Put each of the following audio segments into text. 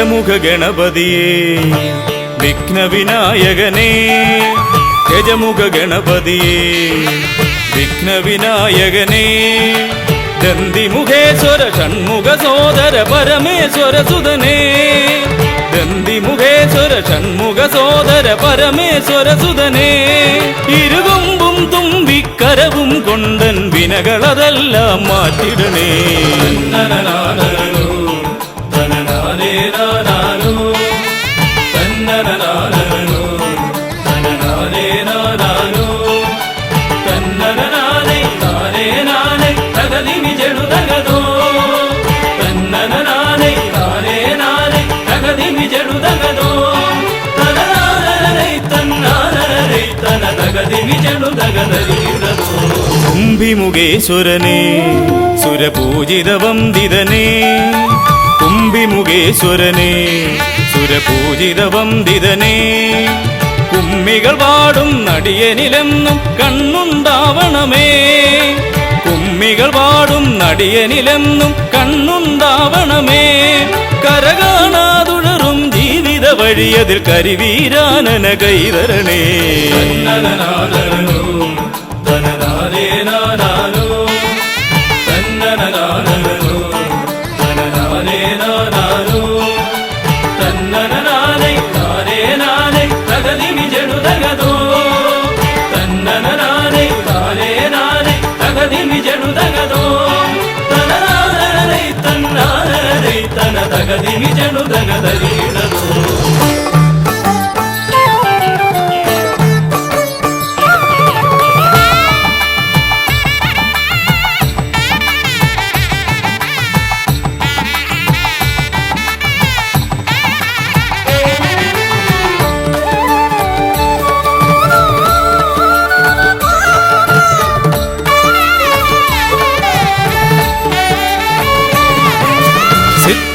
ഗജമുഖ ഗണപതിയേ വിഘ്നവിനായകനേ ഗജമുഖ ഗണപതിയേ വിഘ്നവിനായകനേ ദന്തിമുഖേശ്വര ഷൺമുഖ സോദര പരമേശ്വര സുതനേ ദന്തിമുഖേശ്വര ഷൺമുഖ സോദര പരമേശ്വര സുതനേ ഇരുകൊമ്പും തുമ്പിക്കരവും കൊണ്ടൻ വിനകളതെല്ലാം മാറ്റിടണേ കുംഭിമുഖേശ്വരനേ സുരപൂജിതവന്ദിതനേ കുംഭിമുഖേശ്വരനേ സുരപൂജിതവന്ദിതനേ കുമ്മികൾ പാടും നടിയനിലെന്നും കണ്ണുണ്ടാവണമേ കുമ്മികൾ പാടും നടിയനിലെന്നും കണ്ണുണ്ടാവണമേ കരകാണാതുഴറും ജീവിത വഴിയതിൽ കരിവീരാനന കൈതരണേ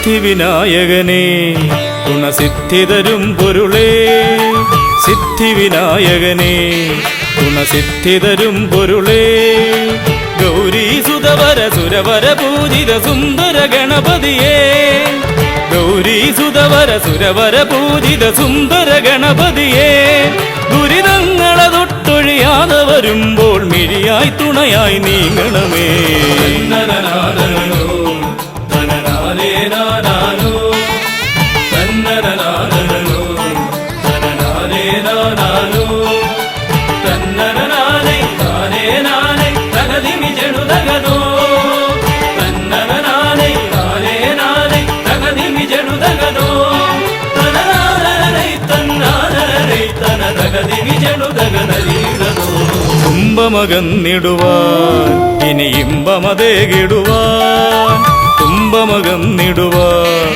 സിദ്ധിവിനായകനേ ഗുണസിദ്ധിതരും പൊരുളേ സിദ്ധിവിനായകനേ ഗുണസിദ്ധിതരും പൊരുളേ ഗൗരീസുതവര സുരവര പൂജിത സുന്ദര ഗണപതിയേ ഗൗരീസുതവര സുരവര പൂജിത സുന്ദര ഗണപതിയേ ദുരിതങ്ങളെ തൊട്ടൊഴിയാതെ വരുമ്പോൾ മിഴിയായി തുണയായി നീങ്ങണമേ തുമ്പമകന്നിടുവാൻ ഇനി ഇമ്പമതേകിടുവാൻ തുമ്പമകന്നിടുവാൻ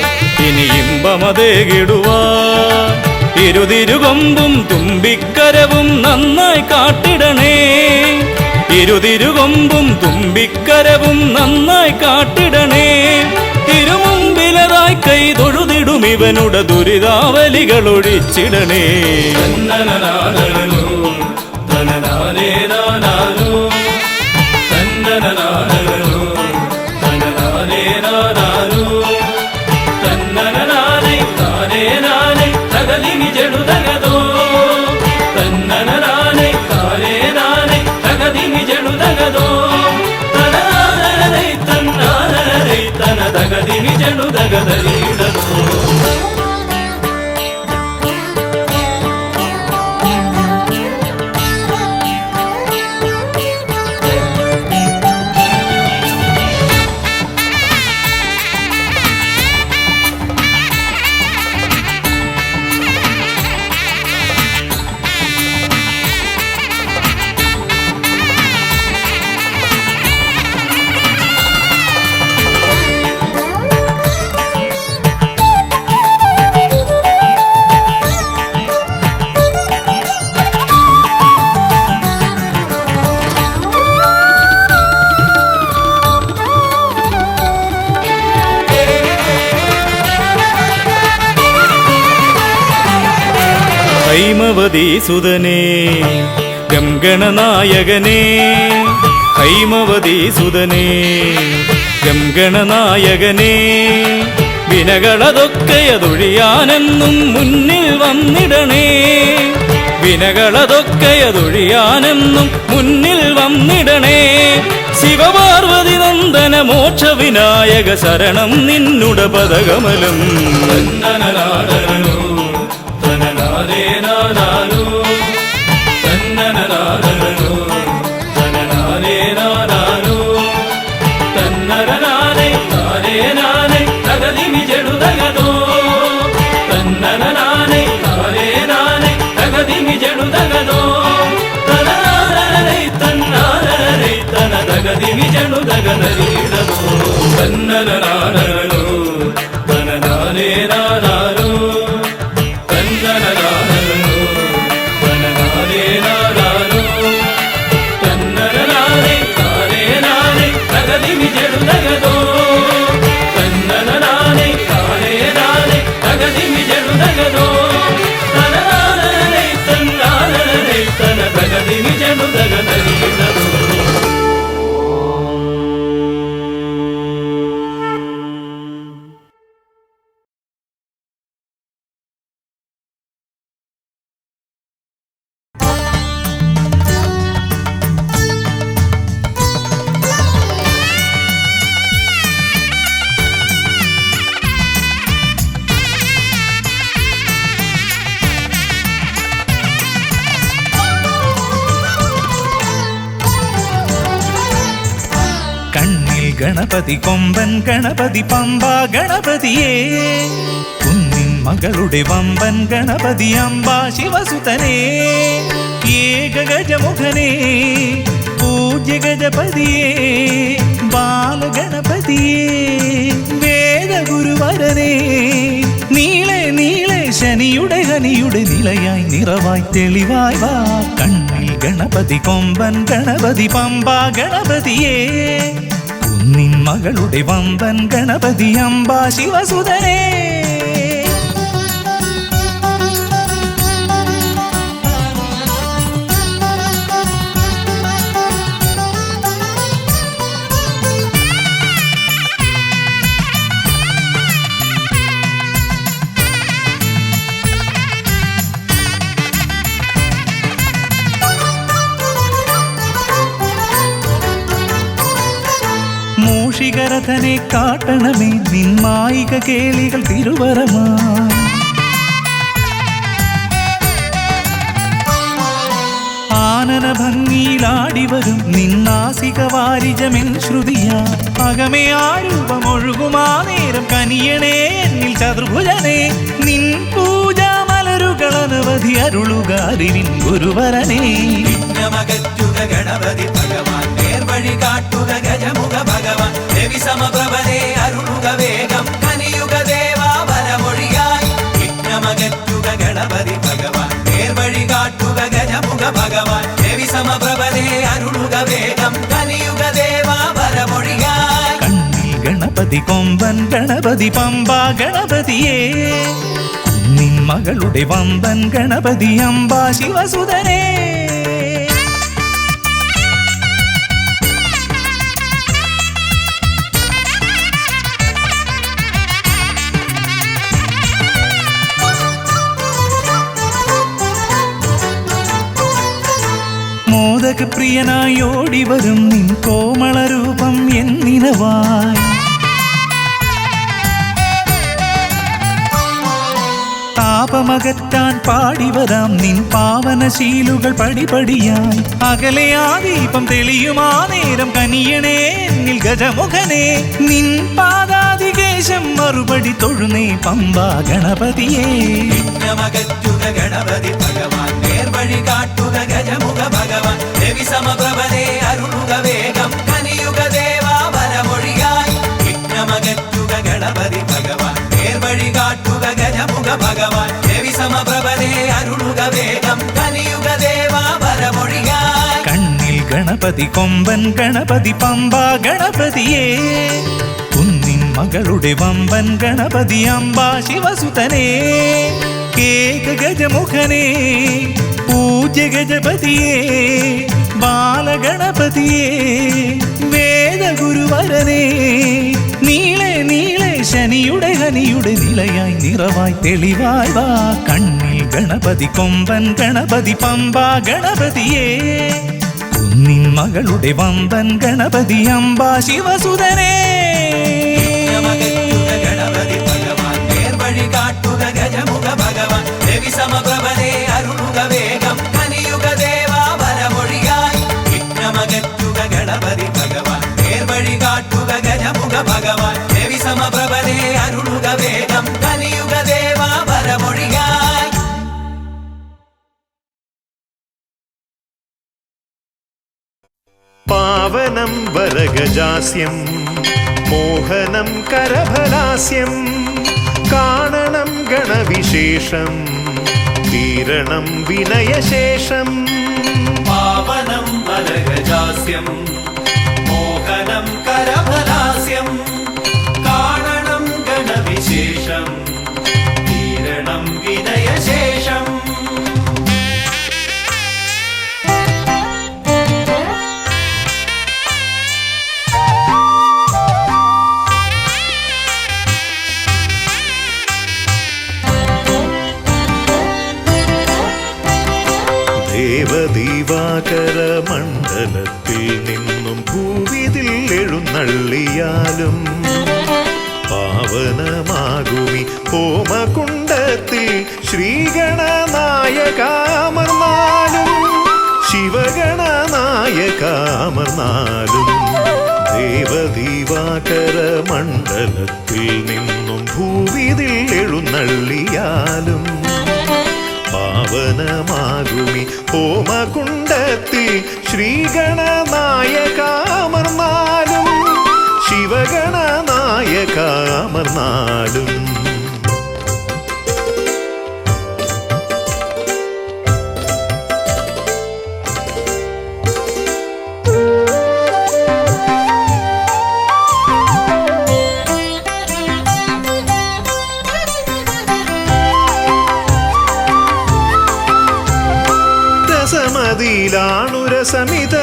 ഇനി ഇമ്പമതേകിടുവാൻ ഇരുതിരുകൊമ്പും തുമ്പിക്കരവും നന്നായി കാട്ടിടണേ ഇരുതിരുകൊമ്പും തുമ്പിക്കരവും നന്നായി കാട്ടിടണേ തിരുമുമ്പിലതായി കൈ തൊഴുതിടും ഇവനുടെ ദുരിതാവലികൾ ഒഴിച്ചിടണേ ഹൈമവതി സുതനേ ഗംഗണനായകനേ ഹൈമവതി സുതനേ ഗംഗണനായകനേ വിനകളതൊക്കെയതൊഴിയാനെന്നും മുന്നിൽ വന്നിടണേ. വിനകളതൊക്കെയതൊഴിയാനെന്നും മുന്നിൽ വന്നിടണേ. ശിവപാർവതി നന്ദന മോക്ഷ വിനായക ശരണം നിന്നുട പദകമലം. തന്നനനാദനോ തനനാദേ നാദാനോ തന്നനനാദനോ തനനാദേ നാദാനോ തന്നനനാദേ നാദേ നാദേ തകതിമി ജടുതകതോ തന്നനനാദേ നാദേ നാദേ തകതിമി ജടുതകതോ തനനാദനരൈ തന്നാദനരൈ തനതകതിമി ജടുതകതരീടതോ തന്നനനാദനോ തനനാദേ നാദാനോ തന്നനനാദനോ തനനാദേ നാദാനോ തന്നനനാദേ നാദേ നാദേ തകതിമി ജടുതകതോ തന്നനനാദേ നാദേ നാദേ തകതിമി ജടുതകതോ തനനാദനരൈ തന്നാദനരൈ തനതകതിമി ജടുതകതരീടതോ. ഗണപതി കൊമ്പൻ ഗണപതി പമ്പ ഗണപതിയേ, കുന്നിൻ മകളുടെ വമ്പൻ ഗണപതി അംബ ശിവസുതനേ, ഏകഗജമുഖനേ പൂജ്യ ഗജപതിയേ, ബാലഗണപതിയേ വേദഗുരുവരനേ, നീളെ നീളെ ശനിയുടെ ഹനിയുടെ നിലയായി നിറവായി തെളിവായി വാ. കണ്ണിൽ ഗണപതി കൊമ്പൻ ഗണപതി പമ്പ ഗണപതിയേ, നിൻ മകളുടെ വമ്പൻ ഗണപതി അംബ ശിവസുതനേ. മൂഷികരഥനെ കാട്ടണമേ നിന്മായിക കേളികൾ തിരുവരമായി, ആനന ഭംഗിയിലാടിവരും നിന്നാസിക വാരിജമെൻ ശ്രുതിയാ, അകമേ ആരൂപമൊഴുകുമാ നേരം കനിയണേ എന്നിൽ ചതുർഭുജനേ, നിൻ പൂജാമലരുകളനവധി അരുളുകാരിൻ ഗുരുവരനേ. വിഘ്നമകറ്റുക ഗണപതി ഭഗവാൻ, നേർവഴി കാട്ടുക ഗജമുഖ ഭഗവാൻ, രവി സമപ്രഭനെ അരുളുക വേഗം കനിയുക ദേവാ വരമൊഴിയായി. വിഘ്നമകറ്റുക ഗണപതി ഭഗവാൻ, നേർവഴി കാട്ടുക ഗജമുഖ ഭഗവാൻ, രവി സമപ്രഭനെ അരുളുക വേഗം കനിയുക ദേവാ വരമൊഴിയായി. കണ്ണിൽ ഗണപതി കൊമ്പൻ ഗണപതി പമ്പ ഗണപതിയേ, നിൻ മകളുടെ വമ്പൻ ഗണപതി അംബ ശിവസുതനേ. മോദകപ്രിയനായി ഓടിവരും നിൻ കോമളരൂപം എന്നിനവായി, താപമകറ്റാൻ പാടിവരാം നിൻ പാവനശീലുകൾ പടിപടിയായി, അകലെ ആ ദീപം തെളിയുമാ നേരം കനിയണേ എന്നിൽ ഗജമുഖനേ, നിൻ പാദാതികേശം മറുപടി തൊഴുന്നേ പമ്പ ഗണപതിയേ. വിഘ്നമകറ്റുക ഗണപതി ഭഗവാൻ, നേർവഴി കാട്ടുക ഗജമുഖ ഭഗവാൻ, രവി സമപ്രഭനെ അരുളുക വേഗം കനിയുക ദേവാ വരമൊഴിയായി. വിഘ്നമകറ്റുക ഗണപതി ഭഗവാൻ, നേർവഴി കാട്ടുക ഗജമുഖ ഭഗവാൻ, രവി സമപ്രഭനെ അരുളുക വേഗം കനിയുക ദേവാ വരമൊഴിയായി. കണ്ണിൽ ഗണപതി കൊമ്പൻ ഗണപതി പമ്പ ഗണപതിയേ, കുന്നിൻ മകളുടെ വമ്പൻ ഗണപതി അംബ ശിവസുതനേ, ഏകഗജമുഖനേ പൂജ്യ ഗജപതിയേ, ബാലഗണപതിയേ വേദഗുരുവരനേ, നീളെ നീളെ ശനിയുടെ ഹനിയുടെ നിലയായി നിറവായി തെളിവായി വാ കണ്ണിൽ ഗണപതി കൊമ്പൻ ഗണപതി പമ്പാ ഗണപതിയേ കുന്നിൻ മകളുടെ വമ്പൻ ഗണപതി അംബാ ശിവസുതനേ വിഘ്നമകറ്റുക ഗണപതി ഭഗവാൻ നേർവഴി കാട്ടുക ഗജമുഖ ഭഗവാൻ രവി സമപ്രഭനെ അരുളുക വേഗം കനിയുക ദേവാ വരമൊഴിയായി വിഘ്നമകറ്റുക ഗണപതി ഭഗവാൻ നേർവഴി കാട്ടുക ഗജമുഖ ഭഗവാൻ രവി സമപ്രഭനെ അരുളുക വേഗം കനിയുക ദേവാ വരമൊഴിയായി. പാവനം വരഗജാസ്യം മോഹനം കരഫലാസ്യം കാണണം ഗണവിശേഷം തീരണം വിനയശേഷം പാവനം വരഗജാസ്യം മോഹനം കരഫലാസ്യം കാണണം ഗണവിശേഷം തീരണം വിനയശേഷം. ദേവദീവാകര മണ്ഡലത്തിൽ നിന്നും ഭൂവിതിൽ എഴുന്നള്ളിയാലും പാവനമാകുമി ഹോമകുണ്ടത്തിൽ ശ്രീഗണനായകാമർന്നാലും ശിവഗണനായകാമർന്നാലും ദേവദീവാകര മണ്ഡലത്തിൽ നിന്നും ഭൂവിതിൽ എഴുന്നള്ളിയാലും പാവനമാകുമി ഹോമകുണ്ടത്തിൽ ശ്രീഗണനായകാമർന്നാലും ശിവഗണനായകാമർന്നാലും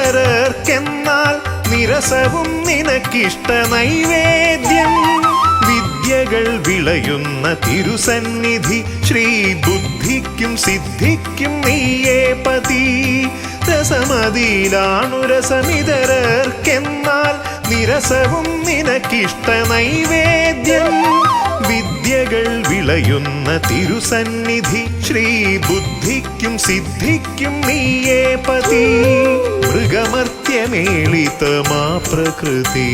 രസമിതരർക്കെന്നാൽ നിരസവും നിനക്കിഷ്ട നൈവേദ്യം വിദ്യകൾ വിളയുന്ന തിരുസന്നിധി ശ്രീ ബുദ്ധിക്കും സിദ്ധിക്കും നീയേ പതി. രസമിതരർക്കെന്നാൽ നിരസവും നിനക്കിഷ്ട നൈവേദ്യം വിദ്യകൾ വിളയുന്ന തിരുസന്നിധി ശ്രീ ബുദ്ധിക്കും സിദ്ധിക്കും നീയേ പതി. മൃഗമർത്യമേളിതമാ പ്രകൃതി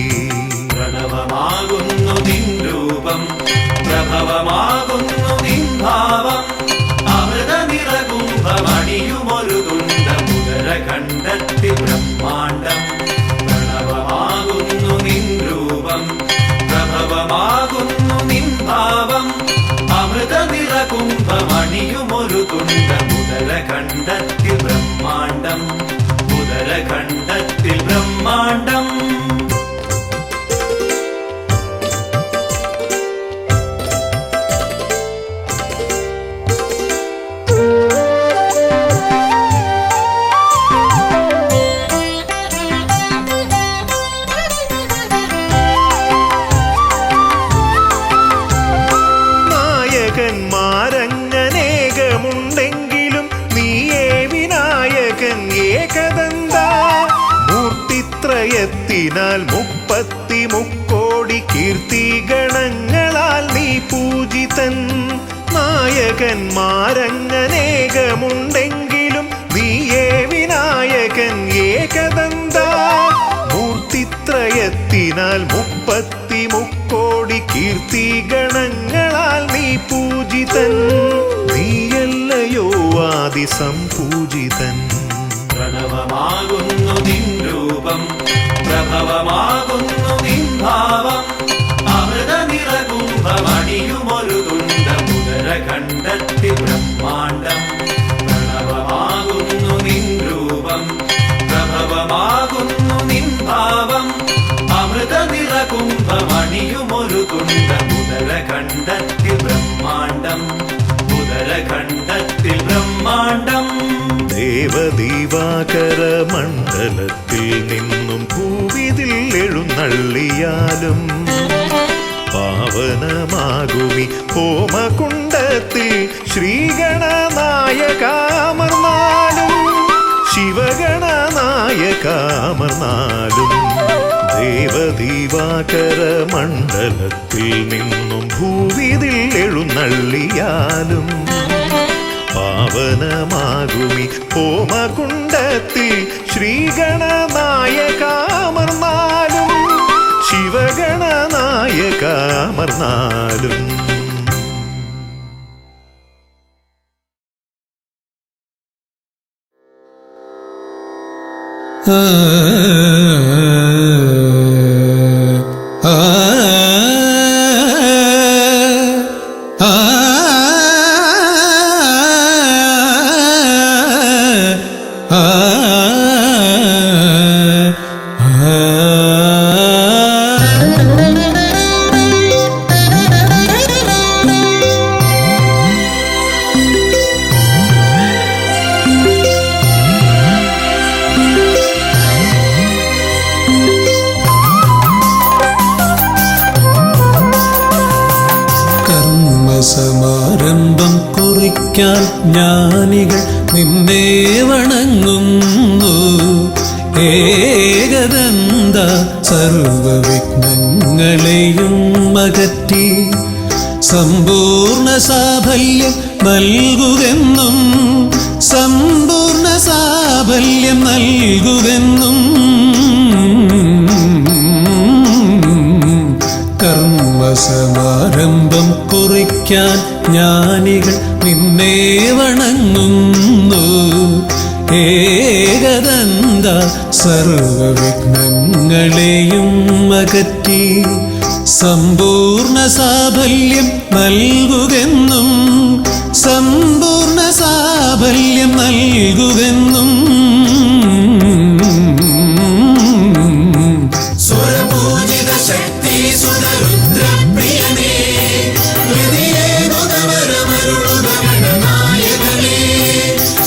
പ്രണവമാകുന്നു നിൻ രൂപം പ്രഭവമാകുന്നു നിൻ ഭാവം അമൃത നിറകുംഭമണിയുമൊരു തുണ്ട മുതര കണ്ടെത്തി ബ്രഹ്മാണ്ടം. പ്രണവമാകുന്നു നിൻ രൂപം പ്രഭവമാകുന്നു നിൻ ഭാവം അമൃത നിറകുംഭമണിയുമൊരു തുണ്ട മുതര കണ്ടെത്തി ബ്രഹ്മാണ്ടം. മുതര കണ്ടെത്തി ബ്രഹ്മാണ്ടം. നായകന്മാരങ്ങനേകമുണ്ടെങ്കിലും നീയേ വിനായകൻ ഏകദന്ത മൂർത്തിത്രയത്തിനാൽ 33 കീർത്തി ഗണങ്ങളാൽ നീ പൂജിതൻ. നായകന്മാരങ്ങനേകമുണ്ടെങ്കിലും നീയേ വിനായകൻ ഏകദന്ത മൂർത്തിത്രയത്തിനാൽ 33 കീർത്തി ഗണങ്ങളാൽ നീ പൂജിതൻ. നീയല്ലയോ ആദിസംപൂജിതൻ. പ്രണവമാകുന്നു നിൻ രൂപം പ്രഭവമാകുന്നു നിൻ ഭാവം അമൃത നിറകുംഭമണിയുമൊരു തുണ്ട മുതര കണ്ടെത്തി ബ്രഹ്മാണ്ടം. പ്രണവമാകുന്നു നിൻ രൂപം പ്രഭവമാകുന്നു നിൻ ഭാവം അമൃത നിറകുംഭമണിയുമൊരു തുണ്ട മുതര കണ്ടെത്തി ബ്രഹ്മാണ്ടം. മുതര കണ്ടെത്തി ബ്രഹ്മാണ്ടം. ദേവദീവാകര മണ്ഡലത്തിൽ നിന്നും ഭൂവിതിൽ എഴുന്നള്ളിയാലും പാവ പാവനമാകുമി ഹോമകുണ്ടത്തിൽ ശ്രീഗണനായകാമർന്നാലും ശിവഗണനായകാമർന്നാലും ദേവദീവാകര മണ്ഡലത്തിൽ നിന്നും ഭൂവിതിൽ എഴുന്നള്ളിയാലും പാവനമാകുമി ഹോമകുണ്ടത്തിൽ ശ്രീഗണനായകാമർന്നാലും ശിവഗണനായകാമർന്നാലും സമാരംഭം കുറിക്കാൻ ജ്ഞാനികൾ നിന്നെ വണങ്ങുന്നു. ഏകദന്ത സർവവിഘ്നങ്ങളെയും അകറ്റി സമ്പൂർണ്ണ സാഫല്യം നൽകുകെന്നും സമ്പൂർണ്ണ സാഫല്യം നൽകുകെന്നും കർമ്മസമാരംഭം കുറിക്കാൻ ജ്ഞാനികൾ നിന്നെ വണങ്ങുന്നു. ഏകദന്ത സർവവിഘ്നങ്ങളെയും അകറ്റി സമ്പൂർണ്ണ സാഫല്യം നൽകുകെന്നും സമ്പൂർണ്ണ സാഫല്യം നൽകുകെന്നും സ്വരപൂജിത ശക്തി സുതരുദ്രപ്രിയനേ ഹൃദയേ ഗുണവരമരുളുക ഗണനായകനേ.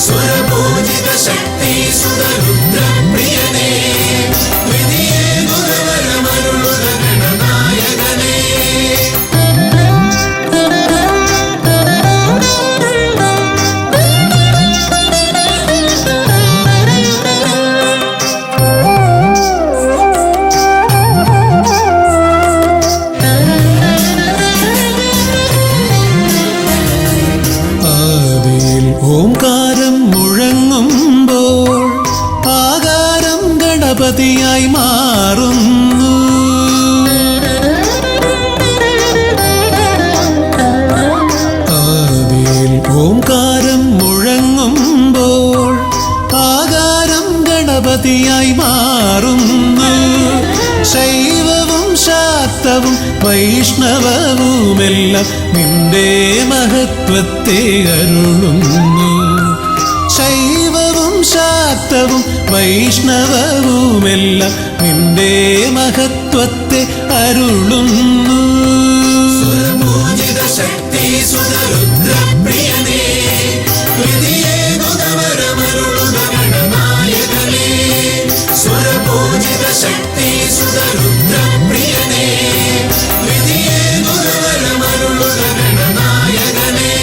സ്വരപൂജിത ശക്തി സുതരുദ്രപ്രിയനേ ഹൃദയേ ഗുണവരമരുളുക ഗണനായകനേ. ഓംകാരം മുഴങ്ങുമ്പോൾ ആകാരം ഗണപതിയായി മാറുന്നു. ആദിയിൽ ഓംകാരം മുഴങ്ങുമ്പോൾ ആകാരം ഗണപതിയായി മാറുന്നു. ശൈവവും ശാക്തവും വൈഷ്ണവവുമെല്ലാം നിന്റെ മഹത്വത്തെ അരുളുന്നു. ശൈവവും ശാക്തവും വൈഷ്ണവവുമെല്ലാം നിന്റെ മഹത്വത്തെ അരുളുന്നു. സ്വരപൂജിത ശക്തി സുതരുദ്രപ്രിയനേ ഹൃദയേ ഗുണവരമരുളുക ഗണനായകനേ. സ്വരപൂജിത ശക്തി സുതരുദ്രപ്രിയനേ ഹൃദയേ ഗുണവരമരുളുക ഗണനായകനേ.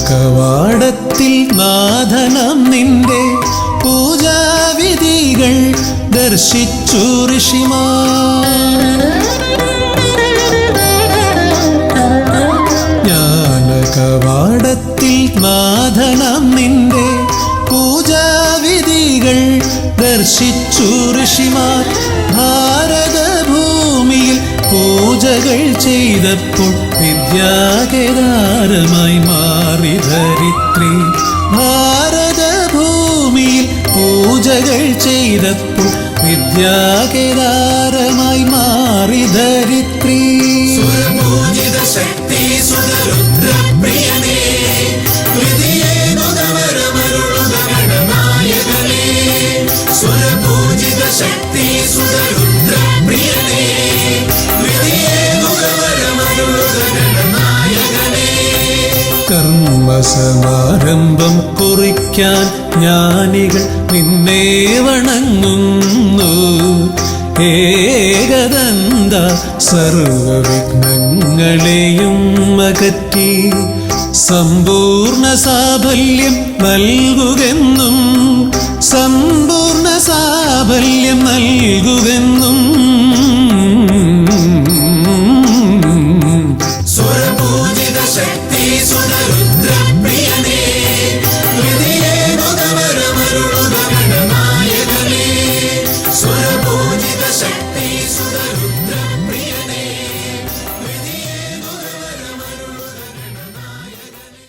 ജ്ഞാനകവാടത്തിൽ നാഥനം നിന്റെ പൂജാവിധികൾ ദർശിച്ചു ഋഷിമാർ. ജ്ഞാനകവാടത്തിൽ നാഥനം നിന്റെ പൂജാവിധികൾ ദർശിച്ചു ഋഷിമാർ. ഭാരതഭൂമിയിൽ പൂജകൾ ചെയ്തപ്പോൾ വിദ്യാകേദാരമായി മാറി ധരിത്രി. ഭാരതഭൂമിയിൽ പൂജകൾ ചെയ്തപ്പോൾ വിദ്യാകേദാരമായി മാറി ധരിത്രി. സ്വരപൂജിത ശക്തി സുതരുദ്രപ്രിയനേ ഹൃദയേ ഗുണവരമരുളുക ഗണനായകനേ. സ്വരപൂജിത ശക്തി ആരംഭം കുറിക്കാൻ ജ്ഞാനികൾ നിന്നെ വണങ്ങുന്നു. ഏകദന്ത സർവവിഘ്നങ്ങളെയും അകറ്റി സമ്പൂർണ്ണ സാഫല്യം നൽകുകെന്നും സമ്പൂർണ്ണ സാഫല്യം നൽകുകെന്നും സുരപൂജിത ശക്തി സുതരുദ്രപ്രിയനേ ഹൃദയേ മുഖവരമരുളുക ഗണനായകനേ. സുരപൂജിത ശക്തി സുതരുദ്രപ്രിയനേ ഹൃദയേ മുഖവരമരുളുക ഗണനായകനേ.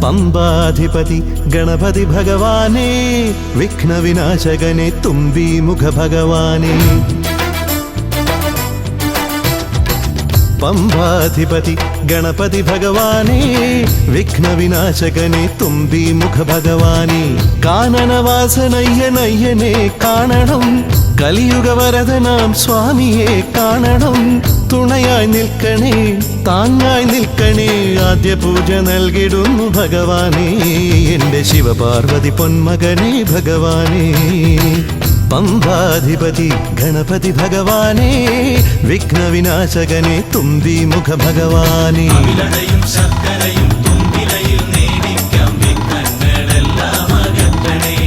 പമ്പാധിപതി ഗണപതി ഭഗവാനേ, വിഘ്നവിനാശകനെ തുമ്പി മുഖ ഭഗവാനേ. പമ്പാധിപതി ഗണപതി ഭഗവാനേ, വിഘ്നവിനാശകനെ തുമ്പി മുഖ ഭഗവാനേ. കാനനവാസനയ്യനയ്യനെ കാണണം, കലിയുഗവരദനാം സ്വാമിയെ കാണണം. തുണയായി നിൽക്കണേ, താങ്ങായി നിൽക്കണേ, ആദ്യ പൂജ നൽകിടുന്നു ഭഗവാനേ. എൻ്റെ ശിവപാർവതി പൊന്മകനെ ഭഗവാനേ. പമ്പാധിപതി ഗണപതി ഭഗവാനേ, വിഘ്നവിനാശകനെ തുമ്പി മുഖ ഭഗവാനേ. അവിലടയും ശർക്കരയും തുമ്പിലയിൽ നേടിക്കാം വിഘ്നങ്ങളെല്ലാം അകറ്റണേ.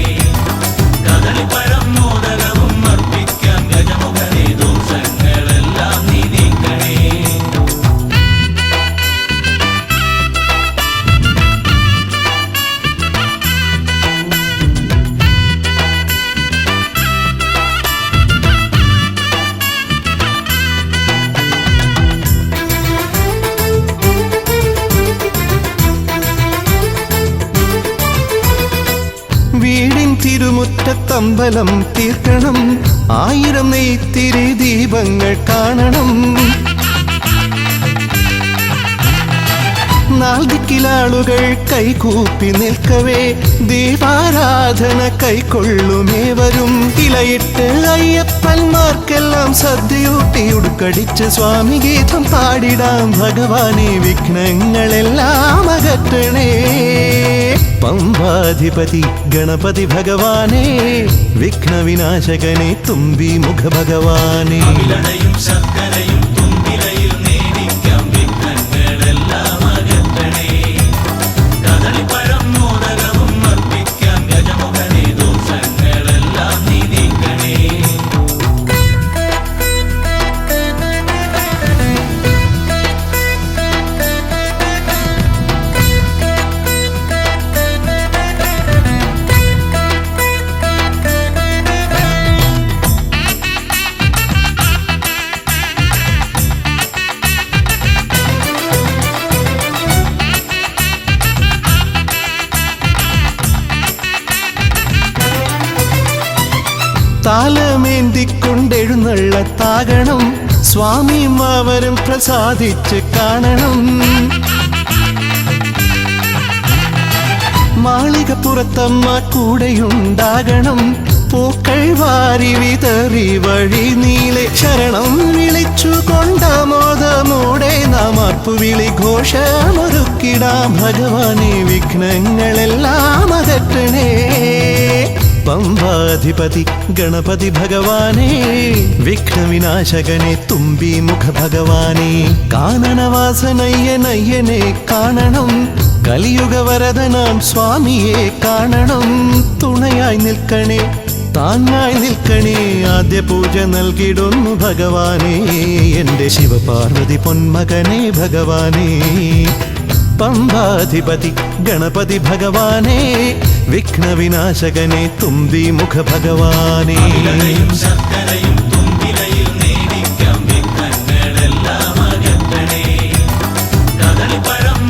കദളിപ്പഴം മോദകവും അർപ്പിക്കാം ഗജമുഖനെ ദോഷങ്ങളെല്ലാം നീ നീക്കണേ. വീടിൻ തിരുമുറ്റത്തമ്പലം തീർക്കണം, 1000 നെയ്ത്തിരി ദീപങ്ങൾ കാണണം. നാൽദിക്കിലാളുകൾ കൈകൂപ്പി നിൽക്കവേ, ദീപാരാധന കൈക്കൊള്ളുമേവരും. ഇലയിട്ട് അയ്യപ്പന്മാർക്കെല്ലാം സദ്യയൂട്ടി ഉടുക്കടിച്ച് സ്വാമി ഗീതം പാടിടാം ഭഗവാനെ. വിഘ്നങ്ങളെല്ലാം അകറ്റണേ. പമ്പാധിപതി ഗണപതി ഭഗവാനേ, വിഘ്നവിനാശകനെ തുമ്പി മുഖ ഭഗവാനേ. അവിലടയും ശർക്കരയും തുമ്പിലയിൽ നേടിക്കാം വിഘ്നങ്ങളെല്ലാം അകറ്റണേ. കദളിപ്പഴം മോദകവും അർപ്പിക്കാം ഗജമുഖനെ ദോഷങ്ങളെല്ലാം നീ നീക്കണേ. താലമേന്തിക്കൊണ്ടെഴുന്നള്ളത്താകണം, സ്വാമിമാവരും പ്രസാദിച്ച് കാണണം. മാളികപ്പുറത്തമ്മ കൂടെയുണ്ടാകണം, പൂക്കൾ വാരി വിതറി വഴി നീളെ ശരണം വിളിച്ചു കൊണ്ടാമോദമോടെ നാം അർപ്പുവിളി ഘോഷമൊരുക്കിടാം ഭഗവാനെ. വിഘ്നങ്ങളെല്ലാം അകറ്റണേ. പമ്പാധിപതി ഗണപതി ഭഗവാനേ, വിഘ്നവിനാശകനെ തുമ്പി മുഖ ഭഗവാനേ. കാനനവാസനയ്യനയ്യനെ കാണണം, കലിയുഗവരദനാം സ്വാമിയെ കാണണം. തുണയായി നിൽക്കണേ, താങ്ങായി നിൽക്കണേ, ആദ്യ പൂജ നൽകിടുന്നു ഭഗവാനേ. എൻ്റെ ശിവപാർവതി പൊന്മകനെ ഭഗവാനേ. പമ്പാധിപതി ഗണപതി ഭഗവാനേ, വിഘ്നവിനാശകനെ തുമ്പി മുഖ ഭഗവാനേ. അവിലടയും ശർക്കരയും തുമ്പിലയിൽ നേടിക്കാം വിഘ്നങ്ങളെല്ലാം അകറ്റണേ. കദളിപ്പഴം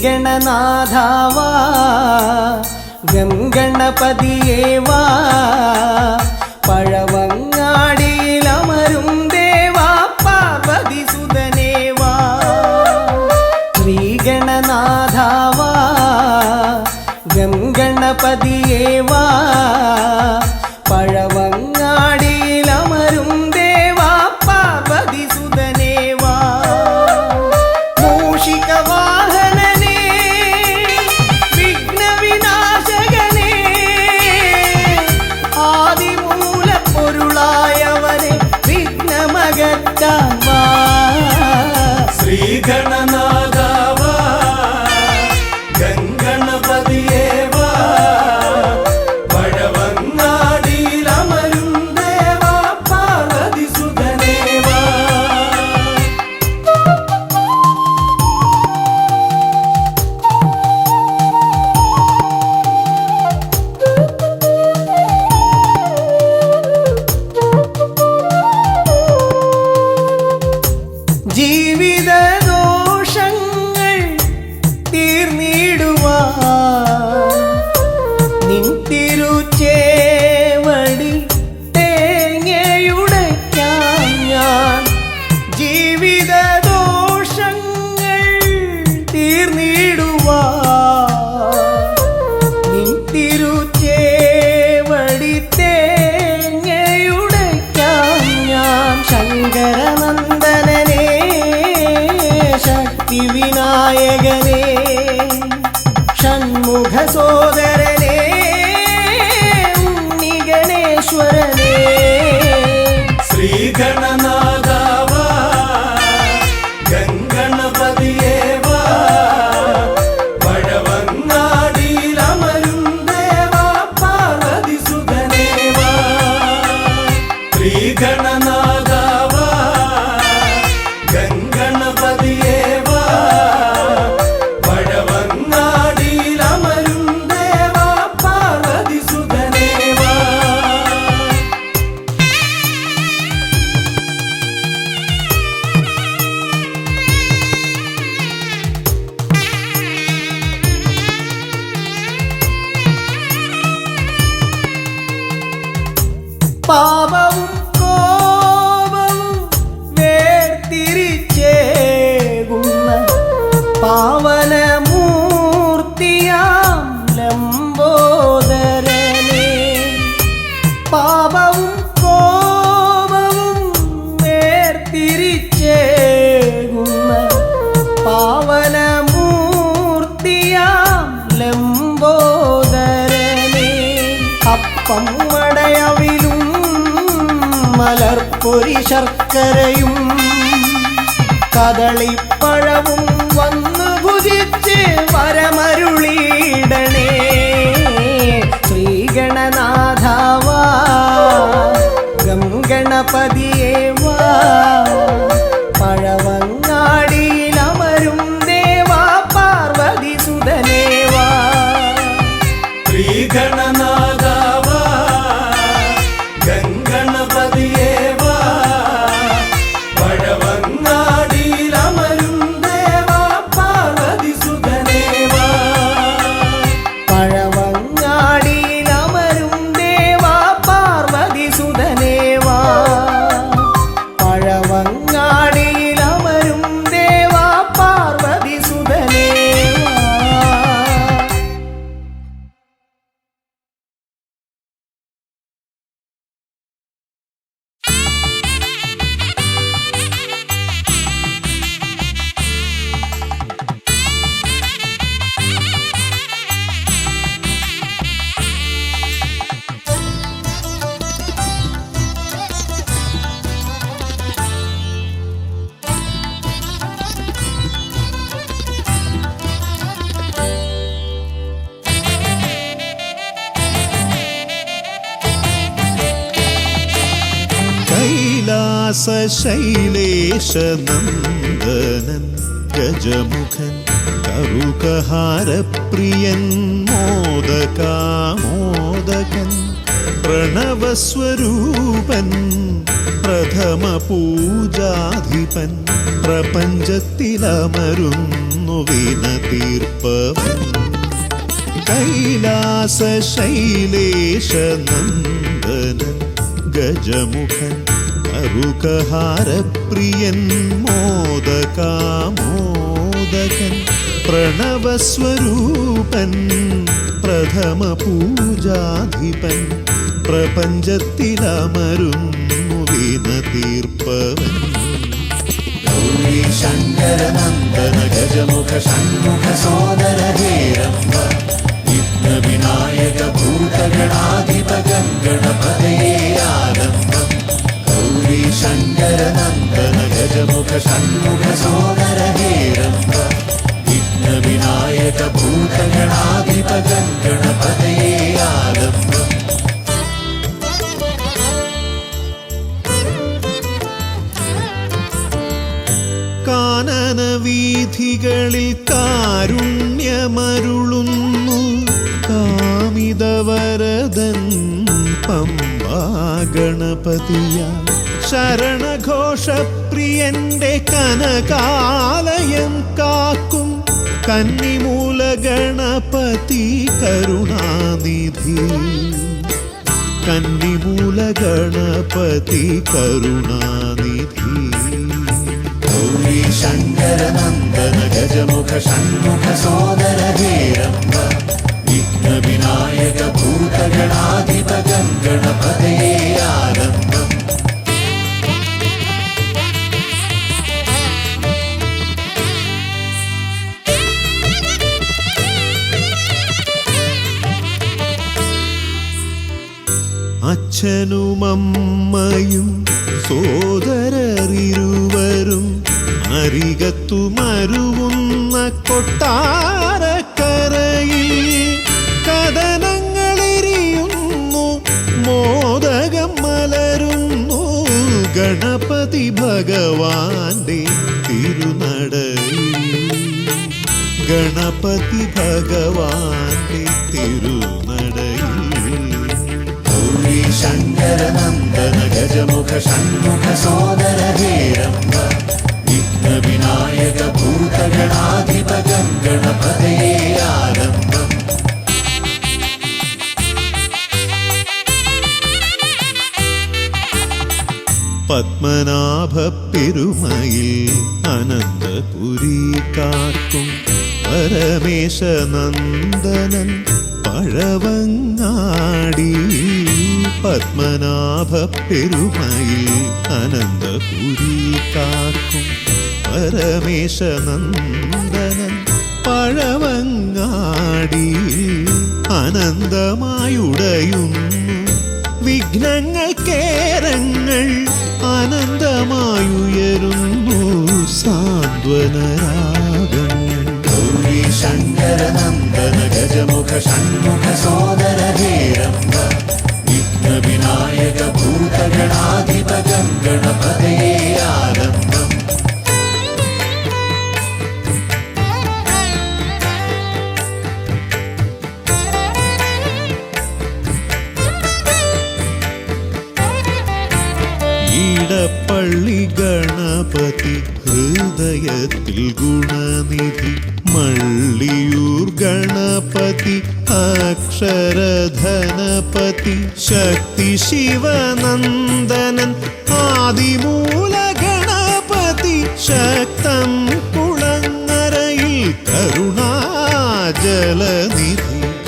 ശ്രീഗണനാഥാവാ ഗംഗണപതിയേവാ പഴവങ്ങാടിയിലമരും ദേവാ പാർവതി സുതനേവാ ശ്രീഗണനാഥാവാ ഗംഗണപതിയേവാ പഴവങ്ങാടിയിലമരും ദേവാ പാർവതി സുതനേവാ മൂഷികവാഹനനേ വിഘ്നവിനാശകനേ ആദിമൂലപ്പൊരുളായവനെ വിഘ്നമകറ്റാൻ വാ ശ്രീഗണനാഥാവാ ഗംഗണപതിയേവാ പഴവങ്ങാടിയിലമരും ദേവാ പാർവതി സുതനേവാ ജീവിതദോഷങ്ങൾ തീർന്നിടുവാൻ നിൻ തിരുച്ചേവടി തേങ്ങയുടയ്ക്കാൻ ഞാൻ ജീവിതദോഷങ്ങൾ തീർന്നിടുവാൻ നിൻ തിരുച്ചേവടി തേങ്ങയുടയ്ക്കാൻ ഞാൻ ശങ്കരനന്ദനനേ ശക്തി വിനായകനേ ഷൺമുഖ സോദരനേ ഉണ്ണിഗണേശ്വരനേ ശ്രീഗണനാഥാവാ ഗംഗണപതിയേവാ പഴവങ്ങാടിയിലമരും ദേവാ പാർവതി സുതനേവാ ശ്രീഗണനാഥാവാ ഗംഗണപതിയേവാ പഴവങ്ങാടിയിലമരും ദേവാ പാർവതി സുതനേവാ പാപവും കോപവും വേർതിരിച്ചേകുന്ന പാവനമൂർത്തിയാം ലംബോദരനേ പാപവും കോപവും വേർതിരിച്ചേകുന്ന പാവനമൂർത്തിയാം ലംബോദരനേ അപ്പം മടയവിലും മലർപ്പൊരി ശർക്കരയും കദളിപ്പഴവും വന്നു ഭുജിച്ച് വരമരുളിയിടണേ ശ്രീഗണനാഥാവാ ഗംഗണപതിയേവാ പഴവങ്ങാടിയിലമരും ദേവാ പാർവതി സുതനേവാ ശ്രീഗണനാഥാവാ ഗംഗണപതിയേവാ പഴവങ്ങാടിയിലമരും ദേവാ പാർവതി സുതനേവാ പഴവങ്ങാടിയിലമരും ദേവാ പാർവതി സുതനേവാ പഴവങ്ങാടിയിലമരും ദേവാ പാർവതി സുതനേവാ കൈലാസശൈലേശനന്ദനൻ ഗജമുഖൻ കറുകഹാരപ്രിയൻ മോദകാമോദകൻ പ്രണവസ്വരൂപൻ പ്രഥമ പൂജാധിപൻ പ്രപഞ്ചത്തിലമരുന്നു വിന തീർപ്പവൻ കൈലാസ ശൈലേശ നന്ദനൻ ഗജമുഖൻ കറുകഹാരപ്രിയൻ മോദകാമോദകൻ പ്രണവസ്വരൂപൻ പ്രഥമ പൂജാധിപൻ പ്രപഞ്ചത്തിലമരുന്നു വിന തീർപ്പവൻ ഗൗരി ശങ്കര നന്ദന ഗജമുഖ ഷൺമുഖ സോദര ഹേരംബ വിഘ്ന വിനായക ഭൂതഗണാധിപ ഗണപതയേ ആലംബം ഗൗരി ശങ്കര നന്ദന ഗജമുഖ ഷൺമുഖ സോദര ഹേരംബ വിഘ്ന വിനായക ഭൂതഗണാധിപ ഗണപതയേ ആലംബം കാനന വീഥികളിൽ കാരുണ്യമരുളുന്നു കാമിതവരദൻ പമ്പാ ഗണപതിയ ശരണഘോഷപ്രിയന്റെ കനകാലയം കാക്കും കന്നിമൂല ഗണപതി കരുണാനിധി കന്നിമൂല ഗണപതി കരുണാനിധി ഗൗരി ശങ്കര നന്ദന ഗജമുഖ ഷൺമുഖ സോദര ഹേരംബ വിഘ്ന വിനായക ഭൂതഗണാധിപ ഗണപതയേ ആലംബം അച്ഛനുമമ്മയും സോദരരിരുവരും അരികത്തു മരുവുന്ന കൊട്ടാരക്കരയിൽ കഥനങ്ങളെരിയുന്നു മോദകം മലരുന്നു ഗണപതി ഭഗവാന്റെ തിരുനടയിൽ ഗണപതി ഭഗവാന്റെ തിരുനടയിൽ ഗൗരി ശങ്കര നന്ദന ഗജമുഖ ഷൺമുഖ സോദര ഹേരംബ വിഘ്ന വിനായക ഭൂതഗണാധിപ ഗണപതയേ ആലംബം പത്മനാഭ പെരുമയിൽ അനന്തപുരി കാക്കും പരമേശ നന്ദനൻ പഴവങ്ങാടി പത്മനാഭ പെരുമയിൽ അനന്തപുരി കാക്കും പരമേശ നന്ദനൻ പഴവങ്ങാടി അനന്തമായുടയുന്നു വിഘ്നങ്ങൾ കേരങ്ങൾ അനന്തമായുയരുന്നു സാന്ത്വനരാഗങ്ങൾ ഗൗരി ശങ്കര നന്ദന ഗജമുഖ ഷൺമുഖ സോദര ഹേരംബ വിഘ്ന വിനായക ഭൂതഗണാധിപ ഗണപതയേ ആലംബം ഈടപ്പള്ളി ഗണപതി ഹൃദയത്തിൽ ഗുണനിധി മള്ളിയൂർ ഗണപതി അക്ഷരധനപതി ശക്തി ശിവനന്ദനൻ ആദിമൂല ഗണപതി ശക്തം കുളങ്ങരയിൽ കരുണാജലനിധി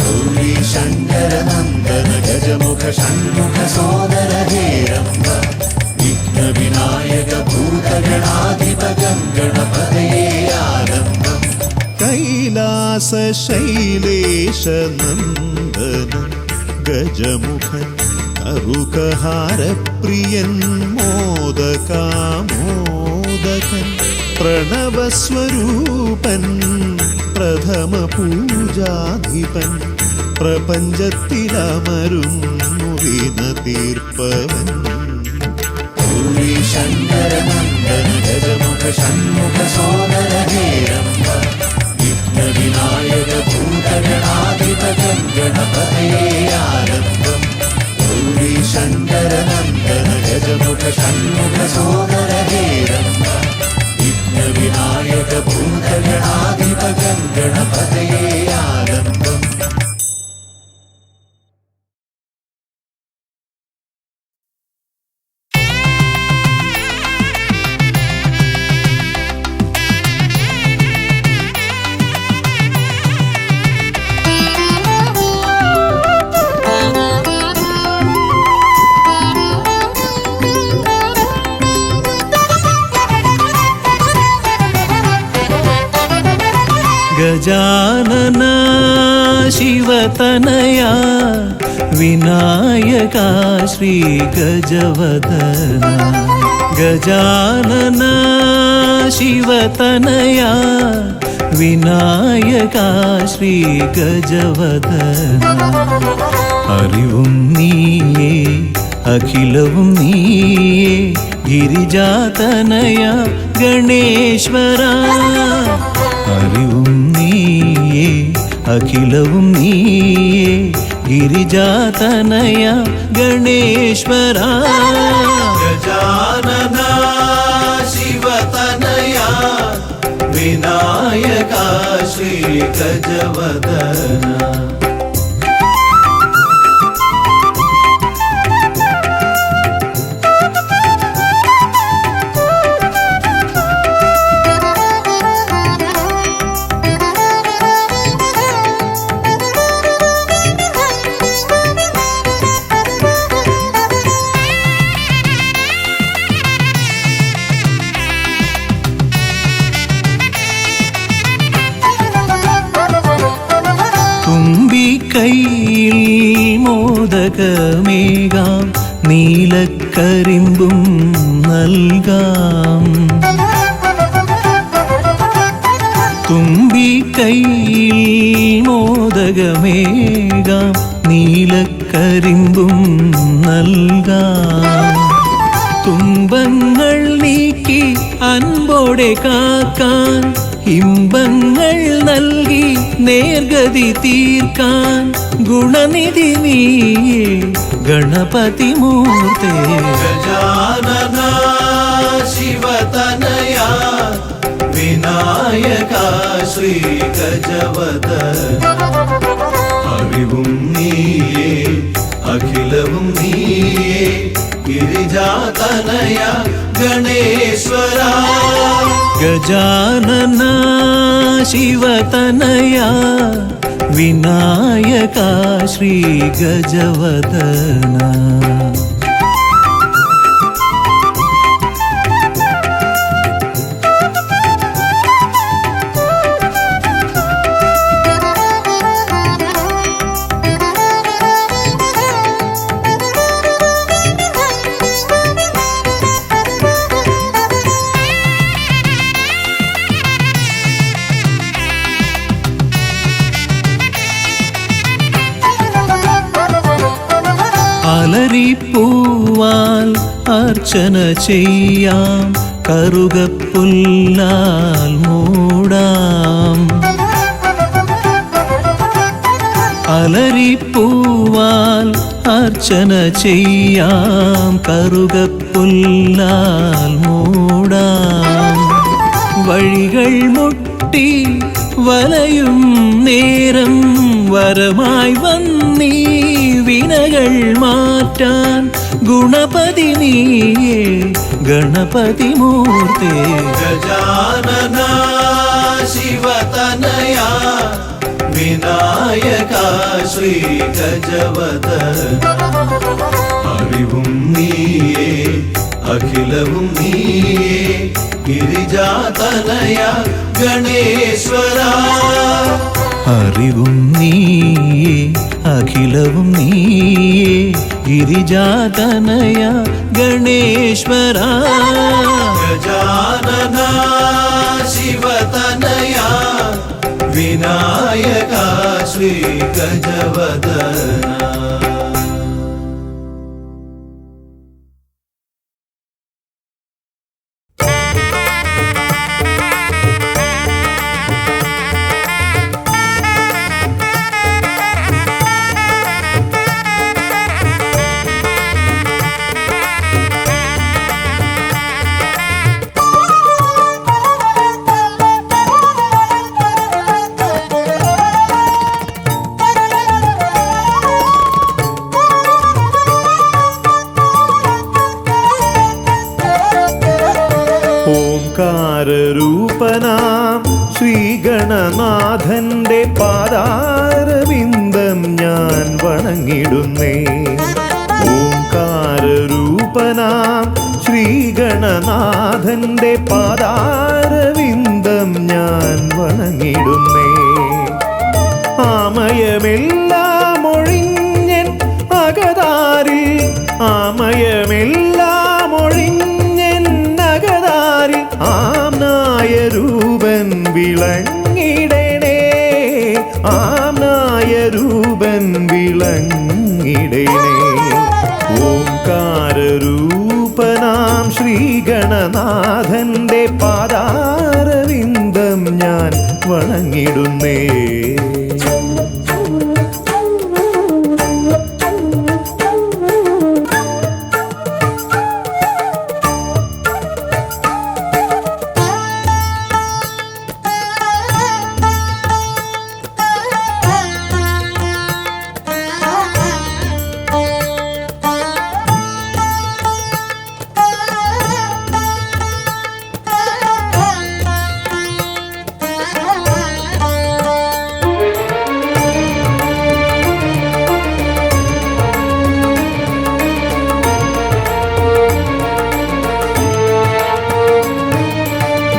ഗൗരി ശങ്കര നന്ദന ഗജമുഖ ഷൺമുഖ സോദര ഹേരംബ വിഘ്ന വിനായക ഭൂതഗണാധിപ ഗണപതയേ ആലംബം കൈലാസ ശൈലേശ നന്ദനൻ ഗജമുഖൻ കറുകഹാരപ്രിയൻ മോദകാമോദകൻ പ്രണവസ്വരൂപൻ പ്രഥമ പൂജാധിപൻ പ്രപഞ്ചത്തിലമരുന്നു വിന തീർപ്പവൻ ഗൗരി ശങ്കര നന്ദന ഗജമുഖ ഷൺമുഖ സോദര ഹേരംബ വിഘ്ന വിനായക ഭൂതഗണാധിപ ഗണപതയേ ആലംബം शङ्कर नन्दन गजमुख षण्मुख सोदर हेरम्ब विघ्न विनायक भूतगणाधिप गणपतये आलम्बम् गजानना शिवतनया विनायका श्री गजवदना गजानना शिवतनया विनायका श्री गजवदना അറിവും നീയേ അഖിലവും നീയേ ഗിരിജാതനയ ഗണേശ്വര അറിവും നീയേ അഖിലവും നീയേ ഗിരിജാതനയ ഗണേശ്വര ഗജാനന ശിവതനയ വിനായക ശ്രീ ഗജവദന കൈയിൽ മോദകമേകാം നീലക്കരിമ്പും നൽകാം തുമ്പിക്കൈയിൽ മോദകമേകാം നീലക്കരിമ്പും നൽകാം തുമ്പങ്ങൾ നീക്കി അൻപോടെ കാക്കാൻ ഇമ്പങ്ങൾ നൽകി നേർഗതി തീർക്കാൻ ഗുണനിധി നീയേ ഗണപതി മൂർത്തേ ഗജാനന ശിവതനയ വിനായക ശ്രീ ഗജവദന അറിവും നീയേ അഖിലവും നീയേ ഗിരിജാതനയ ഗണേശ്വര ഗജാനന ശിവതനയ വിനായക ശ്രീ ഗജവദന അലരിപ്പൂവാൽ അർച്ചന ചെയ്യാം കറുകപ്പുല്ലാൽ മൂടാം അലരിപ്പൂവാൽ അർച്ചന ചെയ്യാം കറുകപ്പുല്ലാൽ മൂടാം വഴികൾ മുട്ടി വലയും നേരം വരമായി വന്നീ വിനകൾ മാറ്റാൻ ഗുണപതി നീയേ ഗണപതി മൂർത്തേ ഗജാനന ശിവതനയ വിനായക ശ്രീ ഗജവദന അറിവും നീയേ അഖിലവും നീയേ ഗിരിജാതനയ ഗണേശ്വര അറിവും നീയേ അഖിലവും നീയേ ഗിരിജാതനയ ഗണേശ്വര ഗജാനന ശിവതനയ വിനായക ശ്രീ ഗജവദന ഓംകാരരൂപനാം ശ്രീഗണനാഥന്റെ പാദാരവിന്ദം ഞാൻ വണങ്ങിടുന്നേ. ഓംകാരരൂപനാം ശ്രീഗണനാഥന്റെ പാദാരവിന്ദം ഞാൻ വണങ്ങിടുന്നേ. ആമയമെല്ലാം ഒഴിഞ്ഞൻ അകതാരിൽ, ആമയമെല്ലാം ഒഴിഞ്ഞൻ അകതാരിൽ ആംനായ രൂപൻ വിളങ്ങിടണേ, ആംനായ രൂപൻ വിളങ്ങിടണേ. ഓംകാരരൂപനാം ശ്രീഗണനാഥന്റെ പാദാരവിന്ദം ഞാൻ വണങ്ങിടുന്നേ.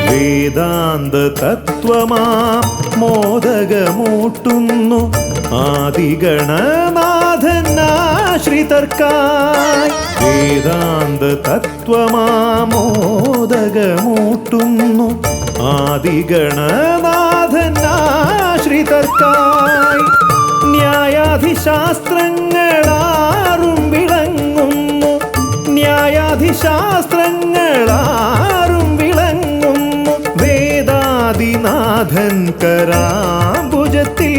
വേദാന്ത തത്വമാം മോദകമൂട്ടുന്നു ആദിഗണനാഥനാശ്രിതർക്കായി. വേദാന്ത തത്വമാം മോദകമൂട്ടുന്നു ആദിഗണനാഥനാശ്രിതർക്കായി. ന്യായാധിശാസ്ത്രങ്ങളാറും വിളങ്ങുന്നു, ന്യായാധിശാസ്ത്രങ്ങളാറും വിളങ്ങുന്നു വേദാദിനാഥൻ കരാംബുജത്തിൽ,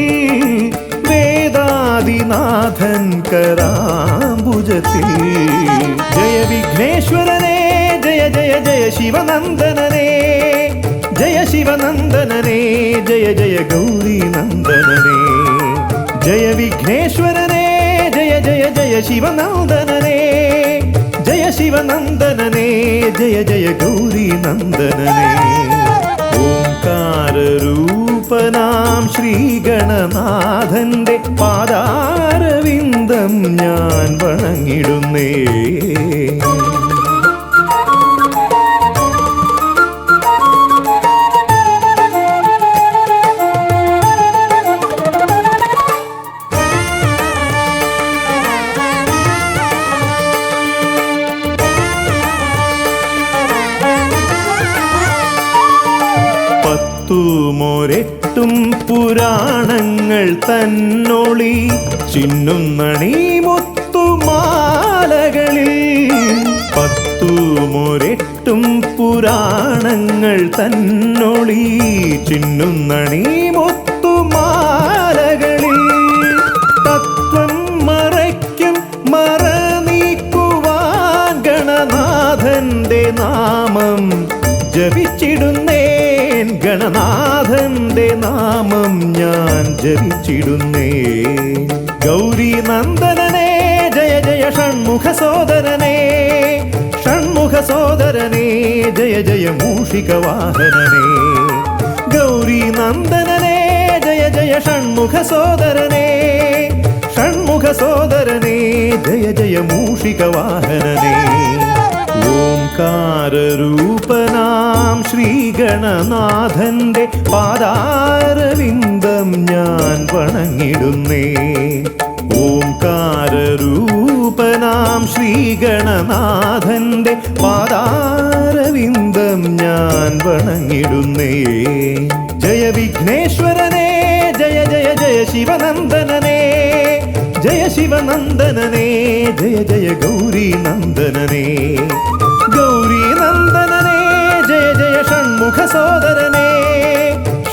വേദാദിനാഥൻ കരാംബുജത്തിൽ. ജയ വിഘ്നേശ്വരനേ ജയ ജയ ജയ ശിവനന്ദനനേ, ജയ ശിവനന്ദനനേ ജയ ജയ ഗൗരീനന്ദനനേ. ജയ വിഘ്നേശ്വരനേ ജയ ജയ ജയ ശിവനന്ദനനേ, ജയ ശിവനന്ദനനേ ജയ ജയ ഗൗരീനന്ദനനേ. ഓംകാരരൂപനാം ശ്രീഗണനാഥന്റെ പാദാരവിന്ദം ഞാൻ വണങ്ങിടുന്നേ. പത്തുമൊരെട്ടും പുരാണങ്ങൾ തന്നൊളി ചിന്നുന്നണി മുത്തുമാലകളിൽ. പത്തുമൊരെട്ടും പുരാണങ്ങൾ തന്നൊളി ചിന്നുന്നണി മുത്തുമാലകളിൽ. തത്വം മറയ്ക്കും മറ നീക്കുവാൻ ഗണനാഥന്റെ നാമം ജപിച്ചിടുന്നേൻ, ഗണനാഥന്റെ നാമം ഞാൻ ജപിച്ചിടുന്നേ. ഗൗരീനന്ദനനേ ജയ ജയ ഷൺമുഖ സോദരനേ, ഷൺമുഖ സോദരനേ ജയ ജയ മൂഷിക വാഹനനേ. ഗൗരീനന്ദനനേ ജയ ജയ ഷൺമുഖ സോദരനേ, ഷൺമുഖ സോദരനേ ജയ ജയ മൂഷിക വാഹനനേ. ഓംകാരരൂപനാം ശ്രീഗണനാഥന്റെ പാദാരവിന്ദം ഞാൻ വണങ്ങിടുന്നേ. ഓംകാരരൂപനാം ശ്രീഗണനാഥന്റെ പാദാരവിന്ദം ഞാൻ വണങ്ങിടുന്നേ. ജയ വിഘ്നേശ്വരനേ ജയ ജയ ജയ ശിവനന്ദനനേ, ജയ ശിവനന്ദനനേ ജയ ജയ ഗൗരീനന്ദനനേ. ഗൗരീനന്ദനനേ ജയ ജയ ഷൺമുഖ സോദരനേ,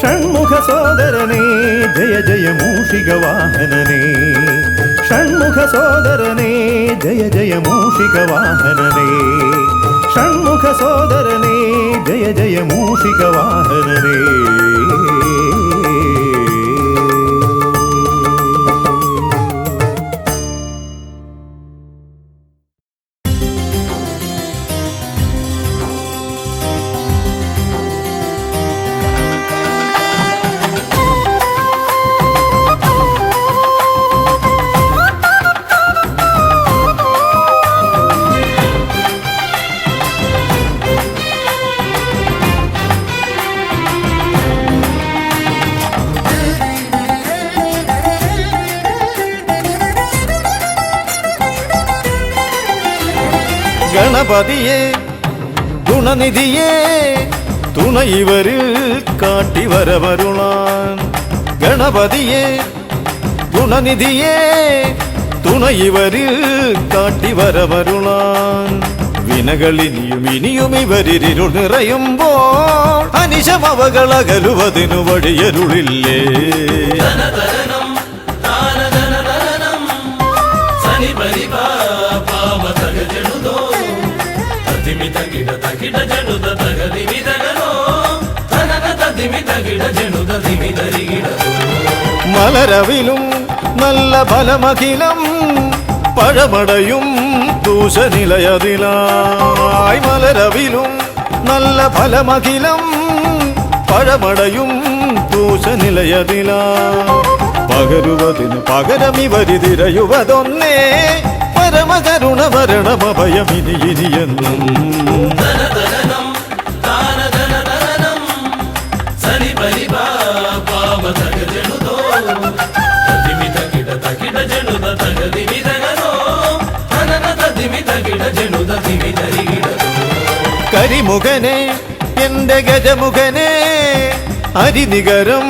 ഷൺമുഖ സോദരനേ ജയ ജയ മൂഷിക വാഹനനേ. ഷൺമുഖ സോദരനേ ജയ ജയ മൂഷിക വാഹനനേ, ഷൺമുഖ സോദരനേ ജയ ജയ മൂഷിക വാഹനനേ. ഗണപതിയെ ഗുണനിധിയെ തുണ ഇവരിൽ കാട്ടി വരവരുളാൻ ഗണപതിയെ ഗുണനിധിയെ തുണ ഇവരിൽ കാട്ടി വരവരുളാൻ വിനകളിനിയും ഇനിയും ഇവരിരുൾ നിറയുമ്പോൾ അനിശമവകളകലുവതിനു വഴിയരുളില്ലേ മലരവിലും നല്ല ഫലമഖിലം പഴമടയും ദൂഷനിലയതിലായി മലരവിലും നല്ല ഫലമഖിലം പഴമടയും ദൂഷനിലയതിലാ പകരുവതിനു പകരമിവരി തിരയുവതൊന്നേ പരമകരുണ വരണമഭയമിനി ഇനിയെന്നും കരിമുഖനെ എന്റെ ഗജമുഖനെ അരിനികരം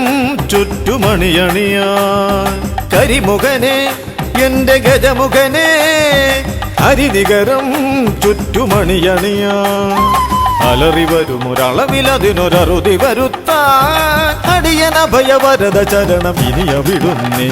ചുറ്റുമണിയണിയാൻ കരിമുഖനെ എന്റെ ഗജമുഖനെ അരിനികരം ചുറ്റുമണിയണിയാൻ അലറി വരുമൊരളവിലതിനൊരറുതി വരുത്താൻ അടിയന ഭയവരത ചരണം ഇനിയ വിടുന്നേ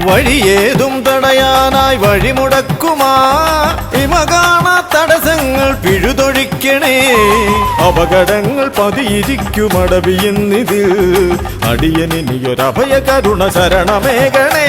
വഴിയേതും തടയാനായി വഴിമുടക്കുമാ ഇമ കാണാ തടസ്സങ്ങൾ പിഴുതൊഴിക്കണേ അപകടങ്ങൾ പതിയിരിക്കുമടവിയെന്നിതിൽ അടിയനിയൊരഭയ കരുണ ശരണമേകണേ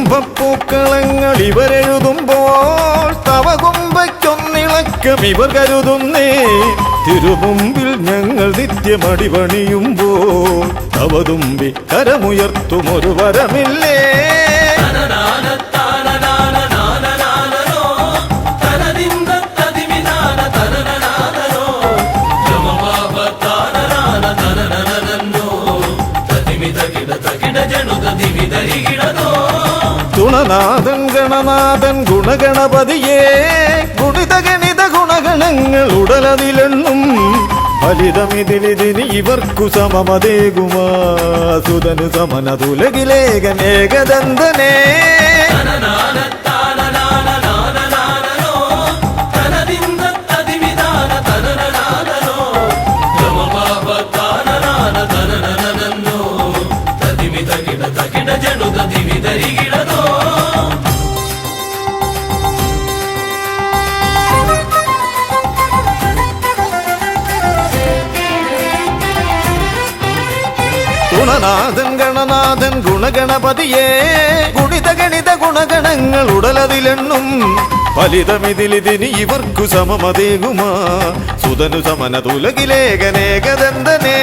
തിരുകുംഭപ്പൂക്കളങ്ങൾ ഇവരെഴുതുമ്പോൾ തവ കുംഭയ്ക്കൊന്നിളക്കം ഇവർ കരുതുന്നേ തിരുമുമ്പിൽ ഞങ്ങൾ നിത്യമടിപണിയുമ്പോൾ തവതുമ്പി കരമുയർത്തുമൊരു വരമില്ലേ തുണനാഥൻ ഗണനാഥൻ ഗുണഗണപതിയേ ഗുണിത ഗണിത ഗുണഗണങ്ങൾ ഉടലതിലെണ്ണും ഫലിതമിതിലിതിന് ഇവർക്കു സമമതേകുമാ സുതനു സമനതുലകിലേകനേകദന്തനേ ഗുണനാഥൻ ഗണനാഥൻ ഗുണഗണപതിയേ ഗുണിത ഗണിത ഗുണഗണങ്ങൾ ഉടലതിലെണ്ണും ഫലിതമിതിലിതിന് ഇവർക്കു സമമതേകുമാ സുതനു സമനതുലകിലേകനേകദന്തനേ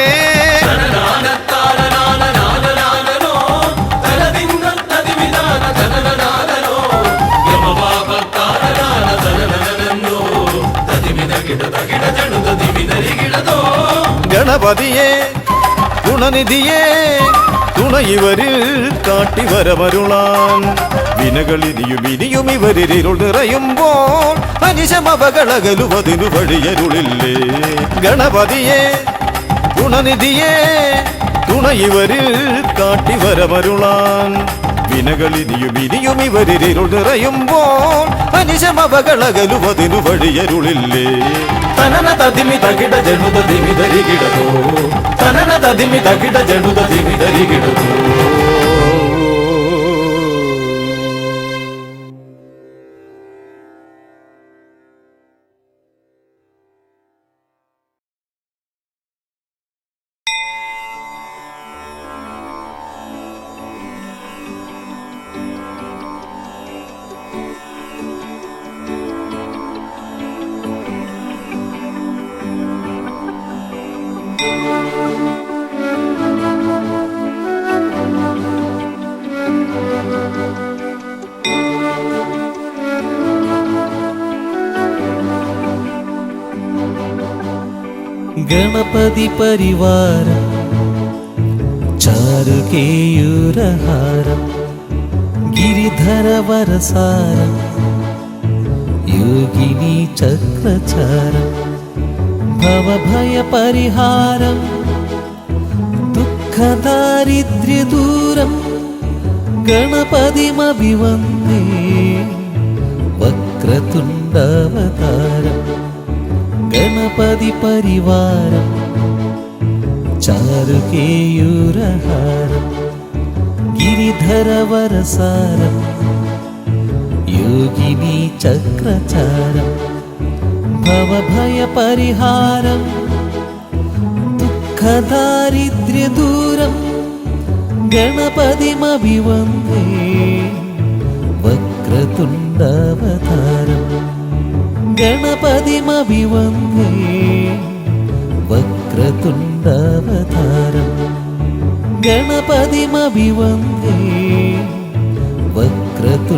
ഗണപതിയെ ഗുണനിധിയെ തുണ ഇവരിൽ കാട്ടി വരമരുളാൻ വിനകളിനിയും ഇനിയും ഇവരിരുൾ നിറയുമ്പോൾ അനിശമവകളകലുവതിനു വഴിയരുളില്ലേ ഗണപതിയെ ഗുണനിധിയെ തുണ ഇവരിൽ കാട്ടി വരമരുളാൻ വിനകളിനിയും ഇനിയും ഇവരിരുൾ നിറയുമ്പോൾ അനിശമവകളകലുവതിനു വഴിയരുളില്ലേ തനന തതിമി തകിട ജനുത Dimi ധരികിടതോ തനന Dimi തകിട ജടുത Dimi തരികിടു. Ganapathi പരിവാരം ചാരുകേയൂരഹാരം ഗിരിധരവരസാരം Yogini ചക്രചാരം ഭവഭയ പരിഹാരം ദുഃഖദാരിദ്ര്യദൂരം ഗണപതിമഭിവന്ദേ വക്രതുണ്ടവതാരം ഗണപതി പരിവാരം ചാരുകേയൂരഹാരം ഗിരിധരവരസാരം യോഗിനി ചക്രചാരം ഭവഭയ പരിഹാരം ദുഃഖദാരിദ്ര്യദൂരം ഗണപതിമഭിവന്ദേ വക്രതുണ്ടവതാരം ഗണപതിമഭിവന്ദേ വക്രതുണ്ടവതാരം ഗണപതിമഭിവന്ദേ വക്രതുണ്ടവതാരം.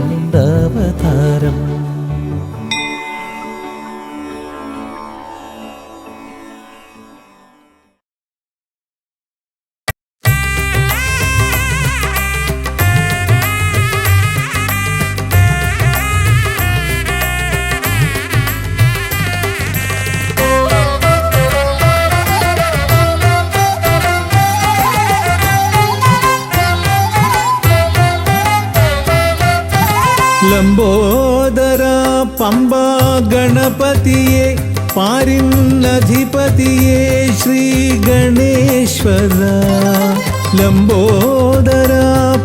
ലംബോദര പമ്പ ഗണപതിയെ പാരിന്നധിപതിയെ ശ്രീ ഗണേശ്വര. ലംബോദര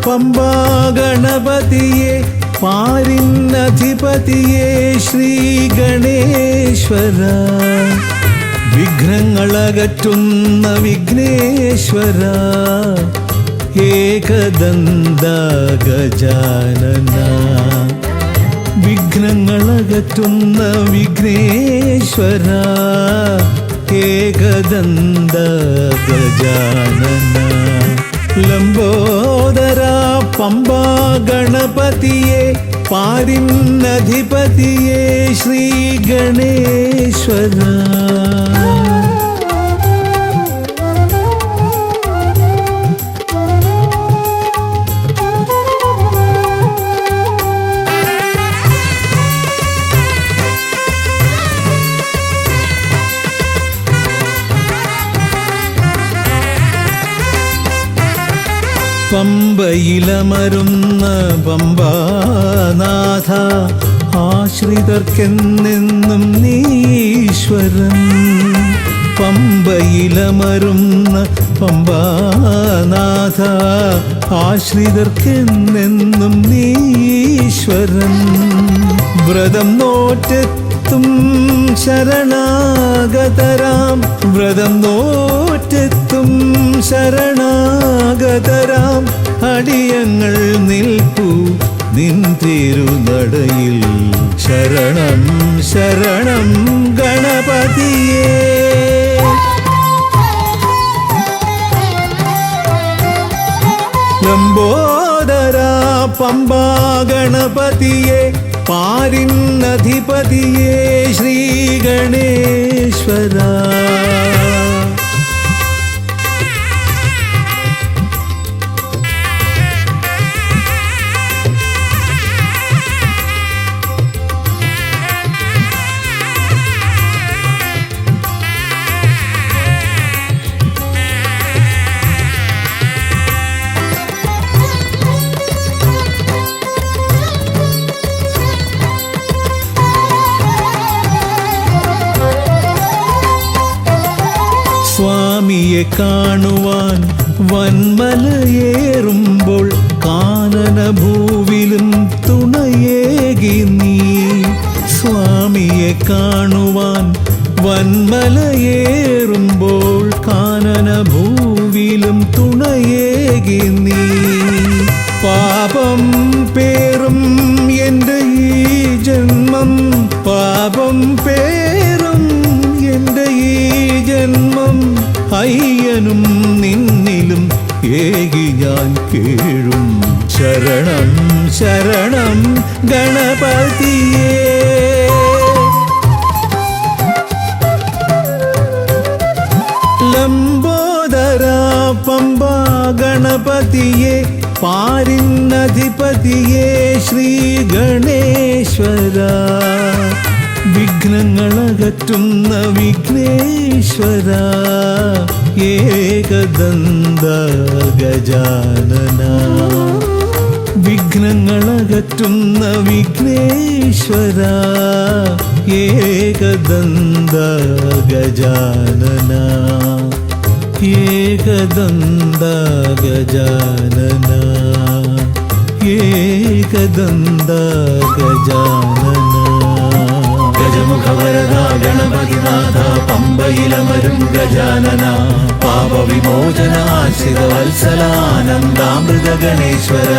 പമ്പ ഗണപതിയെ പാരിന്നധിപതിയെ ശ്രീ ഗണേശ്വര. വിഘ്നങ്ങളകറ്റുന്ന വിഘ്നേശ്വര ഏകദന്ത ഗജാനന. വിഘ്നങ്ങളകറ്റുന്ന വിഘ്നേശ്വര ഏകദന്ത ഗജാനന. ലംബോദര പമ്പ ഗണപതിയെ പാരിന്നധിപതിയെ ശ്രീ ഗണേശ്വര. പമ്പയിലമരുന്ന പമ്പാനാഥ ആശ്രിതർക്കെന്നെന്നും നീശ്വരൻ. പമ്പയിലമരുന്ന പമ്പാനാഥ ആശ്രിതർക്കെന്നെന്നും നീശ്വരൻ. വ്രതം നോറ്റെത്തും ശരണാഗതരാം വ്രതം നോറ്റെത്തും ശരണാഗതരാം അടിയങ്ങൾ നിൽപ്പു നിൻ തിരുനടയിൽ. ശരണം ശരണം ഗണപതിയേ. ലംബോദര പമ്പ ഗണപതിയെ പാരിന്നധിപതിയെ ശ്രീ ഗണേശ്വര. സ്വാമിയെ കാണുവാൻ വന്മലയേറുമ്പോൾ കാനനഭൂവിലും തുണയേകി നീ. സ്വാമിയെ കാണുവാൻ വന്മലയേറുമ്പോൾ കാനനഭൂവിലും തുണയേകി നീ. പാപം പേറും എൻ്റെ ഈ ജന്മം, പാപം പേറും എൻ്റെ ഈ ജന്മം, അയ്യനും നിന്നിലും ഏകി ഞാൻ കേഴും. ശരണം ശരണം ഗണപതിയേ. ലംബോദര പമ്പാ ഗണപതിയേ, പാരിന്നധിപതിയേ ശ്രീ ഗണേശ്വര. വിഘ്നങ്ങളകറ്റുന്ന വിഘ്നേശ്വര, ഏകദന്ത ഗജാനന. വിഘ്നങ്ങളകറ്റുന്ന വിഘ്നേശ്വര, ഏകദന്ത ഗജാനന. ഏകദന്ത ഗജാനന, ഏകദന്ത ഗജാനന. ഗജമുഖവരദ ഗണപതിനാഥ പമ്പയിലമരും ഗജാനന. പാപവിമോചന ആശ്രിത വത്സലാനന്ദാമൃത ഗണേശ്വര.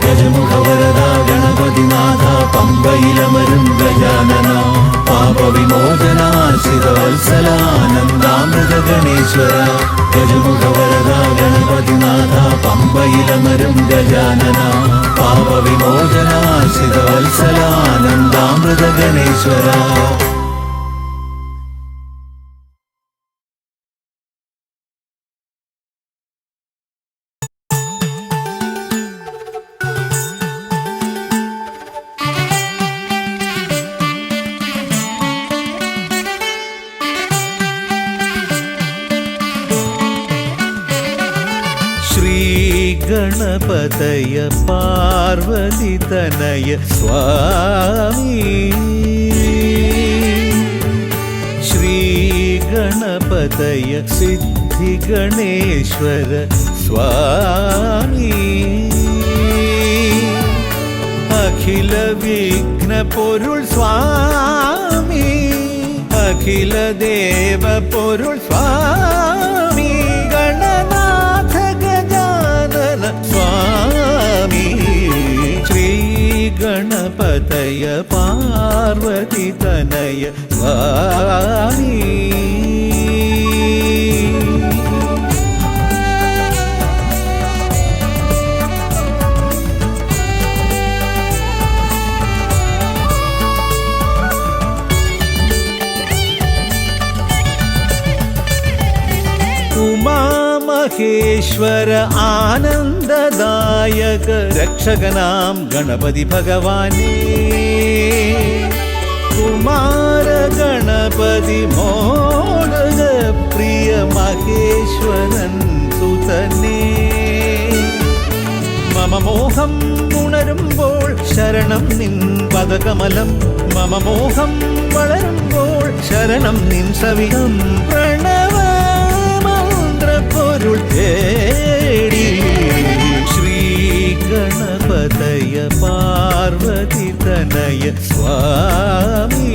ഗജമുഖവരദ ഗണപതിനാഥ പമ്പയിലമരും ഗജാനന. പാപവിമോചന ആശ്രിത വത്സലാനന്ദാമൃത ഗണേശ്വര. ഗജമുഖവരദ ഗണപതിനാഥ പമ്പയിലമരും ഗജാനന. പാപവിമോചന ആശ്രിത വത്സലാനന്ദാമൃത ഗണേശ്വര. ഗണപതയ പാർവതി തനയ സ്വാമി. ശ്രീ ഗണപതയ സിദ്ധി ഗണേശ്വര സ്വാമി. അഖില വിഘ്ന പൊരുൾ സ്വാമി, അഖില ദേവ പൊരുൾ സ്വാമി. ഗണനാഥ ഗജാനന സ്വാമി. ശ്രീ ഗണപതയ പാർവതി തനയ സ്വാമി. ഉമാമഹേശ്വര ആനന്ദദായക രക്ഷകനാം ഗണപതി ഭഗവാനേ. കുമാര ഗണപതി മോദക പ്രിയ മഹേശ്വരൻ സുതനേ. മമ മോഹം ഉണരുമ്പോൾ ശരണം നിൻ പദകമലം. മമ മോഹം വളരുമ്പോൾ ശരണം നിൻ സവിധം. പ്രണവ പൊരുൾ തേടി. ശ്രീ ഗണപതയ പാർവതി തനയ സ്വാമി.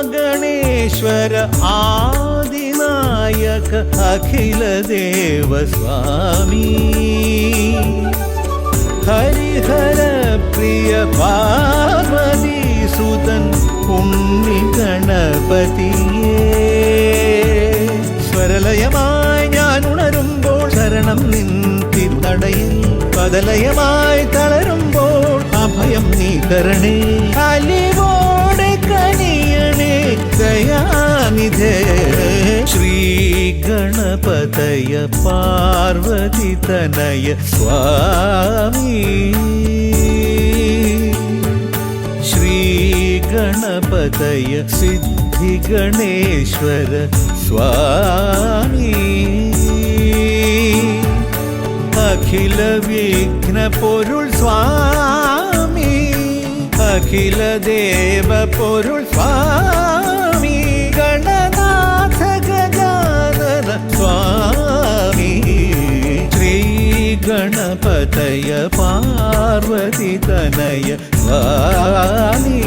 മഹാഗണേശ്വര ആദിനായക അഖില ദേവ സ്വാമി. ഹരിഹര പ്രിയ പാർവതി സുതൻ പുണ്യ ഗണപതിയേ. സ്വരലയമായി ഞാൻ ഉണരുമ്പോൾ ശരണം നിൻ തിരുനടയിൽ. പദലയമായി തളരുമ്പോൾ അഭയം നീ തരണേ. അലിവോടെ കനിയണേ ദയാനിധേ. ശ്രീ ഗണപതയ പാർവതി തനയ സ്വാമി. ഗണപതയ സിദ്ധി ഗണേശ്വര സ്വാമി അഖില വിഘ്ന പൊരുൾ സ്വാമി അഖില ദേവ പൊരുൾ സ്വാമി ഗണനാഥ ഗജാനന സ്വാമി ശ്രീ ഗണപതയ പാർവതി തനയ സ്വാമി